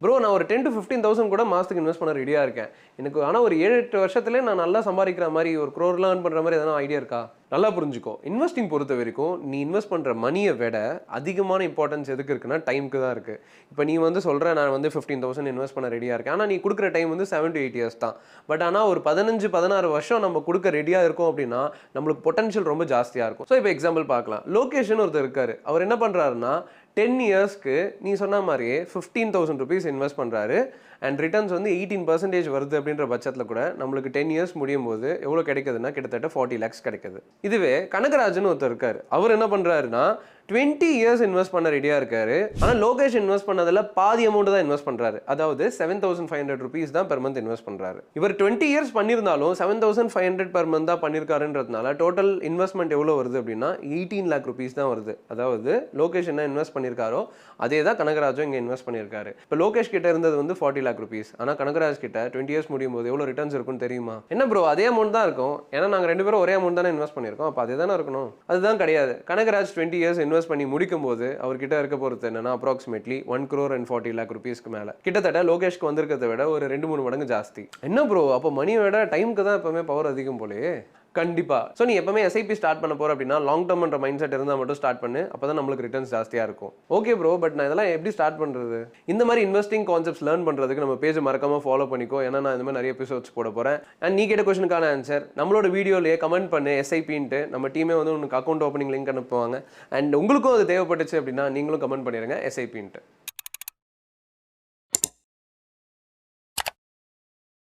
Bro நான் ஒரு 10 to 15,000 கூட மாதத்துக்கு இன்வெஸ்ட் பண்ண ரெடியாக இருக்கேன். எனக்கு ஆனால் ஒரு 7-8 வருஷத்துலேயே நான் நல்லா சம்பாதிக்கிற மாதிரி ஒரு crore earn பண்ணுற மாதிரி எதனா ஐடியா இருக்கா? நல்லா புரிஞ்சுக்கோ. இன்வெஸ்டிங் பொறுத்த வரைக்கும் நீ இன்வெஸ்ட் பண்ணுற மணியை விட அதிகமான இம்பார்ட்டன்ஸ் எதுக்கு இருக்குன்னா டைமுக்கு தான் இருக்குது. இப்போ நீ வந்து சொல்கிற நான் வந்து 15,000 இன்வெஸ்ட் பண்ண ரெடியாக இருக்கேன். ஆனால் நீ கொடுக்குற டைம் வந்து 7 to 8 இயர்ஸ் தான். பட் ஆனால் ஒரு 15-16 வருஷம் நம்ம கொடுக்க ரெடியாக இருக்கோம் அப்படின்னா நம்மளுக்கு பொட்டன்ஷியல் ரொம்ப ஜாஸ்தியாக இருக்கும். ஸோ இப்போ எக்ஸாம்பிள் பார்க்கலாம். லோகேஷன் ஒருத்தர் இருக்காரு. அவர் என்ன பண்ணுறாருன்னா 10 இயர்ஸ்க்கு நீ சொன்ன மாதிரியே 15,000 rupees இன்வெஸ்ட் பண்ணுறாரு அண்ட் ரிட்டர்ன்ஸ் வந்து 18% வருது அப்படின்ற பட்சத்தில் கூட நம்மளுக்கு 10 இயர்ஸ் முடியும் போது எவ்வளோ கிடைக்குதுன்னா கிட்டத்தட்ட 40 lakhs கிடைக்குது. இதுவே கனகராஜன் ஒருத்தர் இருக்காரு. அவர் என்ன பண்ணுறாருன்னா 20 இயர்ஸ் இன்வெஸ்ட் பண்ண ரெடியாக இருக்காரு. ஆனால் லோகேஷ் இன்வெஸ்ட் பண்ணதில் பாதி அமௌண்ட் தான் இன்வெஸ்ட் பண்ணுறாரு. அதாவது 7,500 rupees தான் பெர் மந்த் இன்வெஸ்ட் பண்ணுறாரு. இவர் 20 இயர்ஸ் பண்ணியிருந்தாலும் 7,500 பெர் மந்த் தான் பண்ணியிருக்காருன்றதுனால டோட்டல் இன்வெஸ்ட்மெண்ட் எவ்வளோ வருது அப்படின்னா 18 lakh rupees தான் வருது. அதாவது லோகேஷ் என்ன இன்வெஸ்ட் பண்ணியிருக்காரோ அதே தான் கனகராஜும் இங்கே இன்வெஸ்ட் பண்ணியிருக்காரு. இப்போ லோகேஷ் கிட்ட இருந்தது வந்து 40 lakh rupees. ஆனால் கனகராஜ் கிட்ட 20 இயர்ஸ் முடியும் போது எவ்வளோ ரிட்டர்ன்ஸ் இருக்குன்னு தெரியுமா? என்ன ப்ரோ அதே அமௌண்ட் தான் இருக்கும். ஏன்னா நாங்கள் 2 பேரும் ஒரே அமௌண்ட் தானே இன்வெஸ்ட் பண்ணியிருக்கோம். அப்போ அதே தானே இருக்கணும். அதுதான் கிடையாது. கனகராஜ் 20 இயர்ஸ் இன்வெஸ்ட் பண்ணி முடிக்கும் போது அவர்கிட்ட இருக்க போகிறது என்னன்னா அப்ராக்சிமேட்லி 1,40 lakh rupeesக்கு மேலே. கிட்டத்தட்ட லோகேஷ்க்கு வந்திருக்கிறத விட ஒரு 2-3 மடங்கு ஜாஸ்தி. என்ன ப்ரோ அப்போ மணியை விட டைமுக்கு தான் எப்பவுமே பவர் அதிகம் போலே. கண்டிப்பா. ஸோ நீ எப்பவுமே எஸ்ஐபி ஸ்டார்ட் பண்ண போற அப்படின்னா லாங் டர்ம்ன்ற மைண்ட் செட் இருந்தால் மட்டும் ஸ்டார்ட் பண்ணு. அப்பதான் நம்மளுக்கு ரிட்டர்ன்ஸ் ஜாஸ்தியாக இருக்கும். ஓகே ப்ரோ பட் நான் இதெல்லாம் எப்படி ஸ்டார்ட் பண்ணுறது? இந்த மாதிரி இன்வெஸ்டிங் கான்செப்ட்ஸ் லேர்ன் பண்ணுறதுக்கு நம்ம பேஜ் மறக்காம ஃபாலோ பண்ணிக்கோ. ஏன்னா நான் இந்த மாதிரி நிறைய எபிசோட்ஸ் போட போகிறேன். அண்ட் நீ கேட்ட கொஸ்டினுக்கான ஆன்சர் நம்மளோட வீடியோலேயே கமெண்ட் பண்ணு எஸ்ஐபின்ட்டு. நம்ம டீமே வந்து உனக்கு அக்கௌண்ட் ஓப்பனிங் லிங்க் அனுப்புவாங்க. அண்ட் உங்களுக்கும் அது தேவைப்பட்டுச்சு அப்படின்னா நீங்களும் கமெண்ட் பண்ணிடுங்க எஸ்ஐபின்ட்டு.